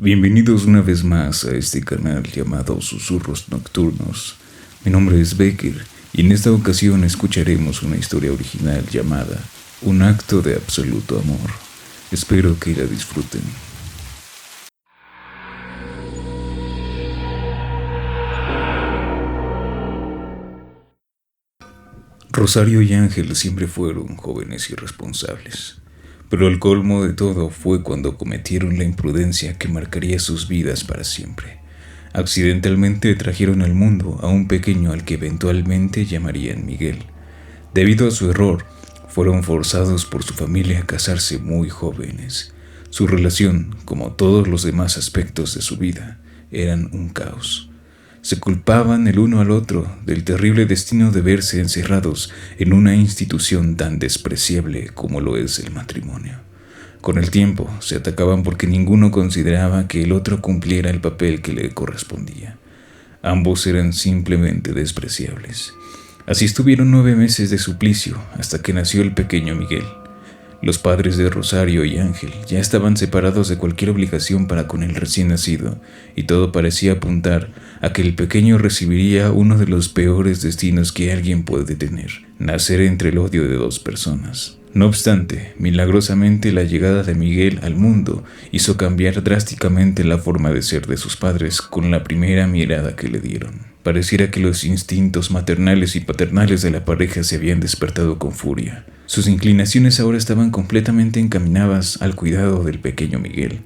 Bienvenidos una vez más a este canal llamado Susurros Nocturnos. Mi nombre es Becker y en esta ocasión escucharemos una historia original llamada Un acto de absoluto amor. Espero que la disfruten. Rosario y Ángel siempre fueron jóvenes irresponsables. Pero el colmo de todo fue cuando cometieron la imprudencia que marcaría sus vidas para siempre. Accidentalmente trajeron al mundo a un pequeño al que eventualmente llamarían Miguel. Debido a su error, fueron forzados por su familia a casarse muy jóvenes. Su relación, como todos los demás aspectos de su vida, eran un caos. Se culpaban el uno al otro del terrible destino de verse encerrados en una institución tan despreciable como lo es el matrimonio. Con el tiempo se atacaban porque ninguno consideraba que el otro cumpliera el papel que le correspondía. Ambos eran simplemente despreciables. Así estuvieron 9 meses de suplicio hasta que nació el pequeño Miguel. Los padres de Rosario y Ángel ya estaban separados de cualquier obligación para con el recién nacido, y todo parecía apuntar a que el pequeño recibiría uno de los peores destinos que alguien puede tener: nacer entre el odio de 2 personas. No obstante, milagrosamente la llegada de Miguel al mundo hizo cambiar drásticamente la forma de ser de sus padres con la primera mirada que le dieron. Pareciera que los instintos maternales y paternales de la pareja se habían despertado con furia. Sus inclinaciones ahora estaban completamente encaminadas al cuidado del pequeño Miguel.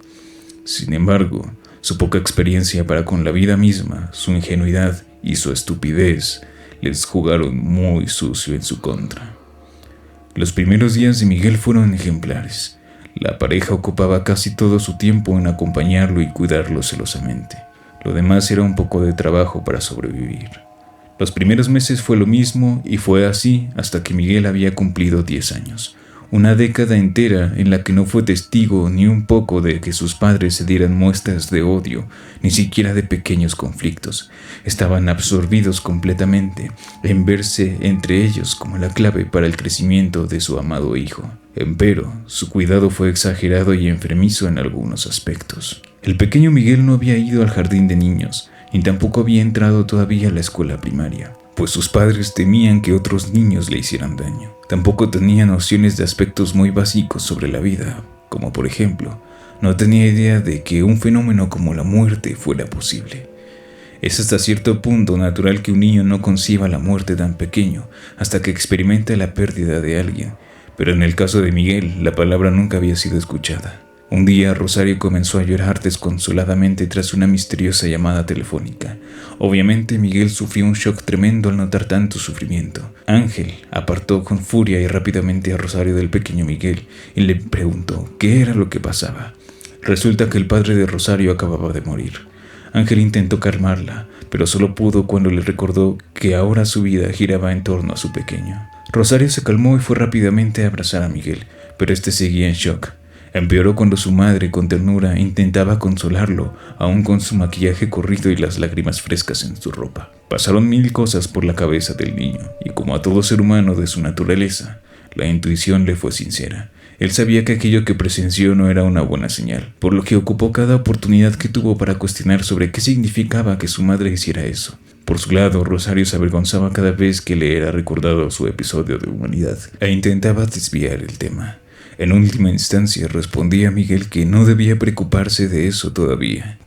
Sin embargo, su poca experiencia para con la vida misma, su ingenuidad y su estupidez les jugaron muy sucio en su contra. Los primeros días de Miguel fueron ejemplares. La pareja ocupaba casi todo su tiempo en acompañarlo y cuidarlo celosamente. Lo demás era un poco de trabajo para sobrevivir. Los primeros meses fue lo mismo y fue así hasta que Miguel había cumplido 10 años. Una década entera en la que no fue testigo ni un poco de que sus padres se dieran muestras de odio, ni siquiera de pequeños conflictos. Estaban absorbidos completamente en verse entre ellos como la clave para el crecimiento de su amado hijo. Empero, su cuidado fue exagerado y enfermizo en algunos aspectos. El pequeño Miguel no había ido al jardín de niños, ni tampoco había entrado todavía a la escuela primaria, pues sus padres temían que otros niños le hicieran daño. Tampoco tenía nociones de aspectos muy básicos sobre la vida, como por ejemplo, no tenía idea de que un fenómeno como la muerte fuera posible. Es hasta cierto punto natural que un niño no conciba la muerte tan pequeño hasta que experimenta la pérdida de alguien, pero en el caso de Miguel, la palabra nunca había sido escuchada. Un día Rosario comenzó a llorar desconsoladamente tras una misteriosa llamada telefónica. Obviamente Miguel sufrió un shock tremendo al notar tanto sufrimiento. Ángel apartó con furia y rápidamente a Rosario del pequeño Miguel y le preguntó qué era lo que pasaba. Resulta que el padre de Rosario acababa de morir. Ángel intentó calmarla, pero solo pudo cuando le recordó que ahora su vida giraba en torno a su pequeño. Rosario se calmó y fue rápidamente a abrazar a Miguel, pero este seguía en shock. Empeoró cuando su madre, con ternura, intentaba consolarlo, aún con su maquillaje corrido y las lágrimas frescas en su ropa. Pasaron 1000 cosas por la cabeza del niño, y como a todo ser humano de su naturaleza, la intuición le fue sincera. Él sabía que aquello que presenció no era una buena señal, por lo que ocupó cada oportunidad que tuvo para cuestionar sobre qué significaba que su madre hiciera eso. Por su lado, Rosario se avergonzaba cada vez que le era recordado su episodio de humanidad, e intentaba desviar el tema. En última instancia respondía a Miguel que no debía preocuparse de eso todavía.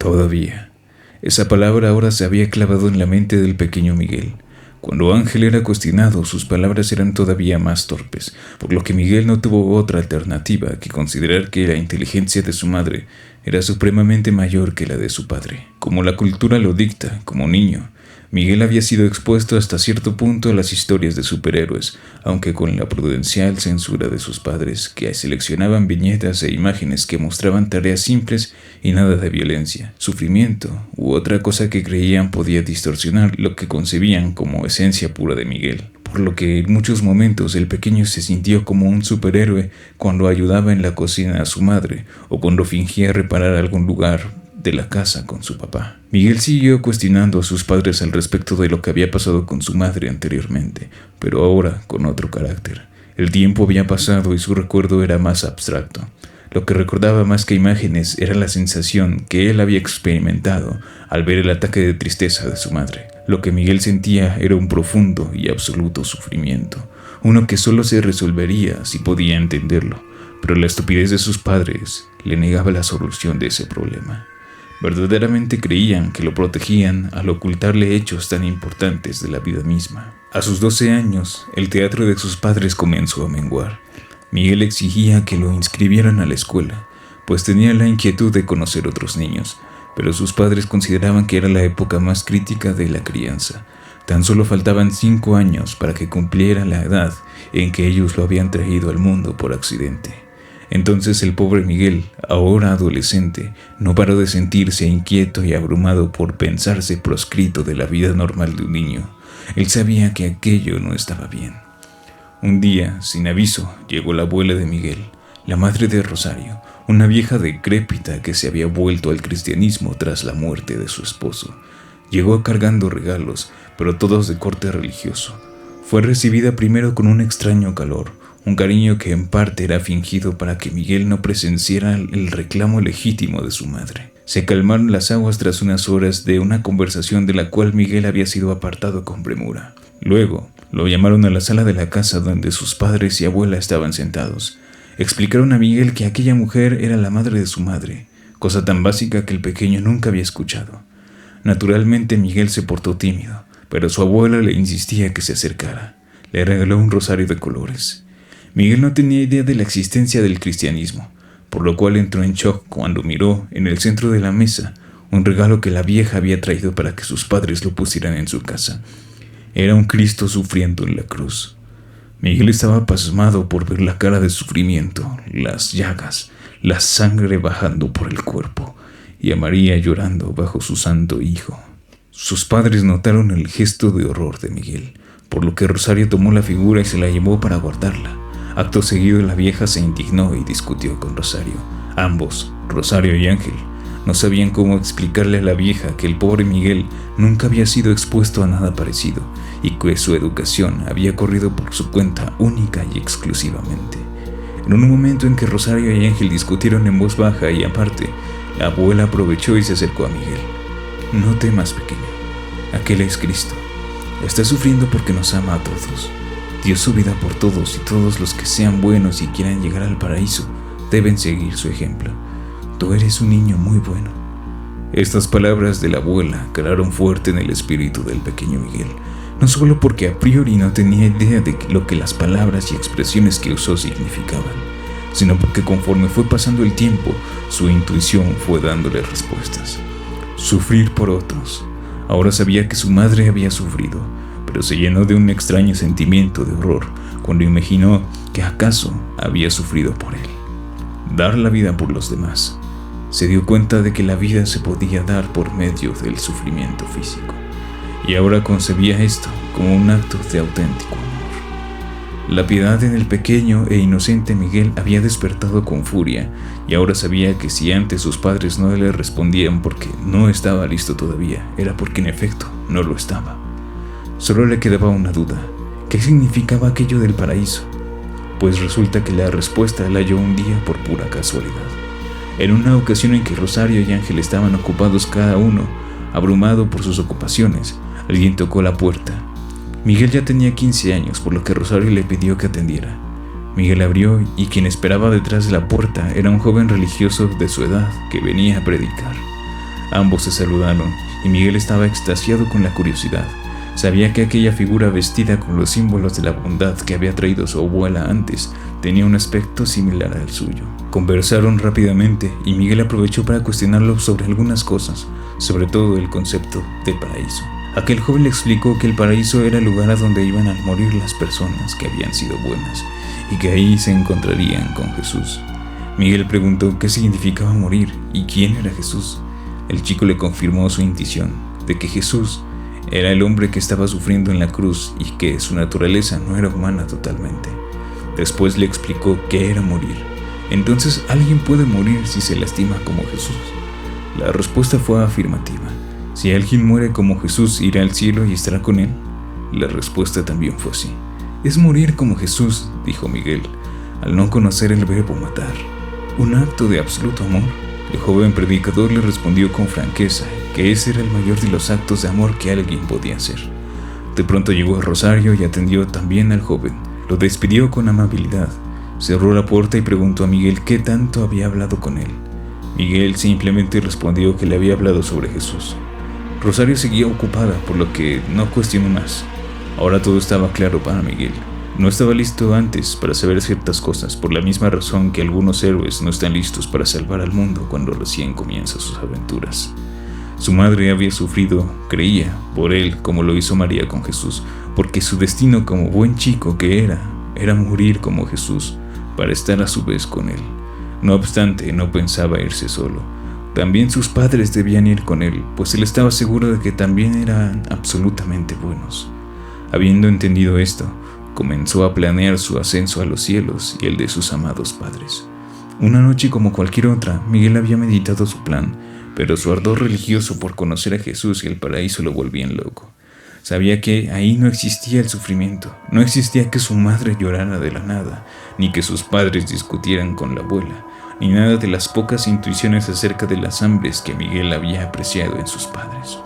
Esa palabra ahora se había clavado en la mente del pequeño Miguel. Cuando Ángel era cuestionado, sus palabras eran todavía más torpes, por lo que Miguel no tuvo otra alternativa que considerar que la inteligencia de su madre era supremamente mayor que la de su padre. Como la cultura lo dicta, como niño, Miguel había sido expuesto hasta cierto punto a las historias de superhéroes, aunque con la prudencial censura de sus padres, que seleccionaban viñetas e imágenes que mostraban tareas simples y nada de violencia, sufrimiento u otra cosa que creían podía distorsionar lo que concebían como esencia pura de Miguel. Por lo que en muchos momentos el pequeño se sintió como un superhéroe cuando ayudaba en la cocina a su madre o cuando fingía reparar algún lugar de la casa con su papá. Miguel siguió cuestionando a sus padres al respecto de lo que había pasado con su madre anteriormente, pero ahora con otro carácter. El tiempo había pasado y su recuerdo era más abstracto. Lo que recordaba más que imágenes era la sensación que él había experimentado al ver el ataque de tristeza de su madre. Lo que Miguel sentía era un profundo y absoluto sufrimiento, uno que solo se resolvería si podía entenderlo, pero la estupidez de sus padres le negaba la solución de ese problema. Verdaderamente creían que lo protegían al ocultarle hechos tan importantes de la vida misma. A sus 12 años, el teatro de sus padres comenzó a menguar. Miguel exigía que lo inscribieran a la escuela, pues tenía la inquietud de conocer otros niños, pero sus padres consideraban que era la época más crítica de la crianza. Tan solo faltaban 5 años para que cumpliera la edad en que ellos lo habían traído al mundo por accidente. Entonces el pobre Miguel, ahora adolescente, no paró de sentirse inquieto y abrumado por pensarse proscrito de la vida normal de un niño. Él sabía que aquello no estaba bien. Un día, sin aviso, llegó la abuela de Miguel, la madre de Rosario, una vieja decrépita que se había vuelto al cristianismo tras la muerte de su esposo. Llegó cargando regalos, pero todos de corte religioso. Fue recibida primero con un extraño calor, un cariño que en parte era fingido para que Miguel no presenciara el reclamo legítimo de su madre. Se calmaron las aguas tras unas horas de una conversación de la cual Miguel había sido apartado con premura. Luego, lo llamaron a la sala de la casa donde sus padres y abuela estaban sentados. Explicaron a Miguel que aquella mujer era la madre de su madre, cosa tan básica que el pequeño nunca había escuchado. Naturalmente Miguel se portó tímido, pero su abuela le insistía que se acercara. Le regaló un rosario de colores. Miguel no tenía idea de la existencia del cristianismo, por lo cual entró en shock cuando miró en el centro de la mesa un regalo que la vieja había traído para que sus padres lo pusieran en su casa. Era un Cristo sufriendo en la cruz. Miguel estaba pasmado por ver la cara de sufrimiento, las llagas, la sangre bajando por el cuerpo y a María llorando bajo su santo hijo. Sus padres notaron el gesto de horror de Miguel, por lo que Rosario tomó la figura y se la llevó para guardarla. Acto seguido la vieja se indignó y discutió con Rosario. Ambos, Rosario y Ángel, no sabían cómo explicarle a la vieja que el pobre Miguel nunca había sido expuesto a nada parecido y que su educación había corrido por su cuenta única y exclusivamente. En un momento en que Rosario y Ángel discutieron en voz baja y aparte, la abuela aprovechó y se acercó a Miguel. No temas, pequeño. Aquel es Cristo. Está sufriendo porque nos ama a todos. Dio su vida por todos y todos los que sean buenos y quieran llegar al paraíso deben seguir su ejemplo. Tú eres un niño muy bueno. Estas palabras de la abuela calaron fuerte en el espíritu del pequeño Miguel, no solo porque a priori no tenía idea de lo que las palabras y expresiones que usó significaban, sino porque conforme fue pasando el tiempo, su intuición fue dándole respuestas. Sufrir por otros. Ahora sabía que su madre había sufrido, pero se llenó de un extraño sentimiento de horror cuando imaginó que acaso había sufrido por él. Dar la vida por los demás. Se dio cuenta de que la vida se podía dar por medio del sufrimiento físico, y ahora concebía esto como un acto de auténtico amor. La piedad en el pequeño e inocente Miguel había despertado con furia, y ahora sabía que si antes sus padres no le respondían porque no estaba listo todavía, era porque en efecto no lo estaba. Solo le quedaba una duda: ¿qué significaba aquello del paraíso? Pues resulta que la respuesta la halló un día por pura casualidad. En una ocasión en que Rosario y Ángel estaban ocupados cada uno, abrumado por sus ocupaciones, alguien tocó la puerta. Miguel ya tenía 15 años, por lo que Rosario le pidió que atendiera. Miguel abrió y quien esperaba detrás de la puerta era un joven religioso de su edad que venía a predicar. Ambos se saludaron y Miguel estaba extasiado con la curiosidad. Sabía que aquella figura vestida con los símbolos de la bondad que había traído su abuela antes tenía un aspecto similar al suyo. Conversaron rápidamente y Miguel aprovechó para cuestionarlo sobre algunas cosas, sobre todo el concepto de paraíso. Aquel joven le explicó que el paraíso era el lugar a donde iban a morir las personas que habían sido buenas y que ahí se encontrarían con Jesús. Miguel preguntó qué significaba morir y quién era Jesús. El chico le confirmó su intuición de que Jesús era el hombre que estaba sufriendo en la cruz y que su naturaleza no era humana totalmente. Después le explicó qué era morir. Entonces, ¿alguien puede morir si se lastima como Jesús? La respuesta fue afirmativa. Si alguien muere como Jesús, ¿irá al cielo y estará con él? La respuesta también fue sí. Es morir como Jesús, dijo Miguel, al no conocer el verbo matar. un acto de absoluto amor. El joven predicador le respondió con franqueza que ese era el mayor de los actos de amor que alguien podía hacer. De pronto llegó a Rosario y atendió también al joven. Lo despidió con amabilidad, cerró la puerta y preguntó a Miguel qué tanto había hablado con él. Miguel simplemente respondió que le había hablado sobre Jesús. Rosario seguía ocupada, por lo que no cuestionó más. Ahora todo estaba claro para Miguel. No estaba listo antes para saber ciertas cosas, por la misma razón que algunos héroes no están listos para salvar al mundo cuando recién comienzan sus aventuras. Su madre había sufrido, creía, por él como lo hizo María con Jesús, porque su destino como buen chico que era morir como Jesús, para estar a su vez con él. No obstante, no pensaba irse solo. También sus padres debían ir con él, pues él estaba seguro de que también eran absolutamente buenos. Habiendo entendido esto, comenzó a planear su ascenso a los cielos y el de sus amados padres. Una noche como cualquier otra, Miguel había meditado su plan, pero su ardor religioso por conocer a Jesús y el paraíso lo volvían loco. Sabía que ahí no existía el sufrimiento, no existía que su madre llorara de la nada, ni que sus padres discutieran con la abuela, ni nada de las pocas intuiciones acerca de las hambres que Miguel había apreciado en sus padres.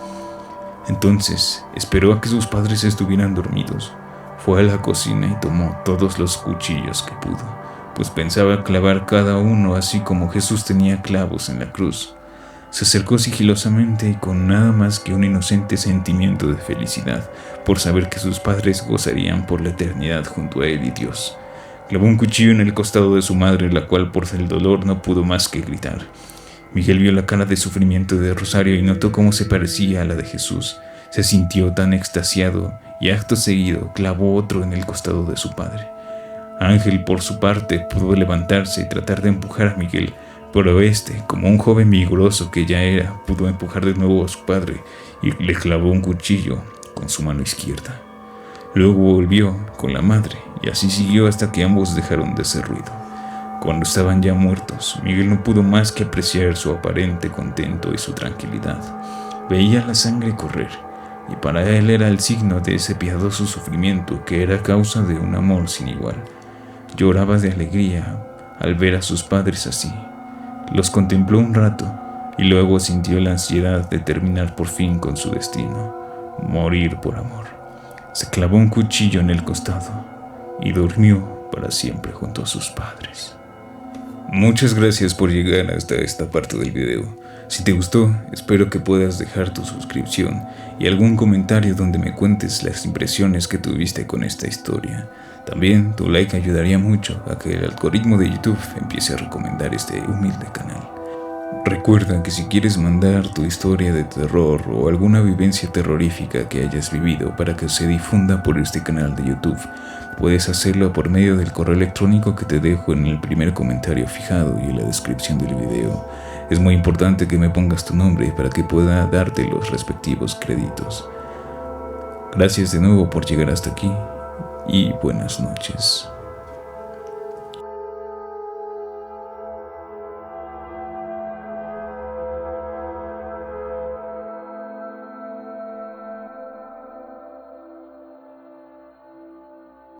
Entonces, esperó a que sus padres estuvieran dormidos. Fue a la cocina y tomó todos los cuchillos que pudo, pues pensaba clavar cada uno así como Jesús tenía clavos en la cruz. Se acercó sigilosamente y con nada más que un inocente sentimiento de felicidad por saber que sus padres gozarían por la eternidad junto a él y Dios. Clavó un cuchillo en el costado de su madre, la cual por el dolor no pudo más que gritar. Miguel vio la cara de sufrimiento de Rosario y notó cómo se parecía a la de Jesús. Se sintió tan extasiado y acto seguido clavó otro en el costado de su padre. Ángel, por su parte, pudo levantarse y tratar de empujar a Miguel, pero este, como un joven vigoroso que ya era, pudo empujar de nuevo a su padre y le clavó un cuchillo con su mano izquierda. Luego volvió con la madre y así siguió hasta que ambos dejaron de hacer ruido. Cuando estaban ya muertos, Miguel no pudo más que apreciar su aparente contento y su tranquilidad. Veía la sangre correr, y para él era el signo de ese piadoso sufrimiento que era causa de un amor sin igual. Lloraba de alegría al ver a sus padres así. Los contempló un rato y luego sintió la ansiedad de terminar por fin con su destino, morir por amor. Se clavó un cuchillo en el costado y durmió para siempre junto a sus padres. Muchas gracias por llegar hasta esta parte del video. Si te gustó, espero que puedas dejar tu suscripción y algún comentario donde me cuentes las impresiones que tuviste con esta historia. También tu like ayudaría mucho a que el algoritmo de YouTube empiece a recomendar este humilde canal. Recuerda que si quieres mandar tu historia de terror o alguna vivencia terrorífica que hayas vivido para que se difunda por este canal de YouTube, puedes hacerlo por medio del correo electrónico que te dejo en el primer comentario fijado y en la descripción del video. Es muy importante que me pongas tu nombre para que pueda darte los respectivos créditos. Gracias de nuevo por llegar hasta aquí y buenas noches.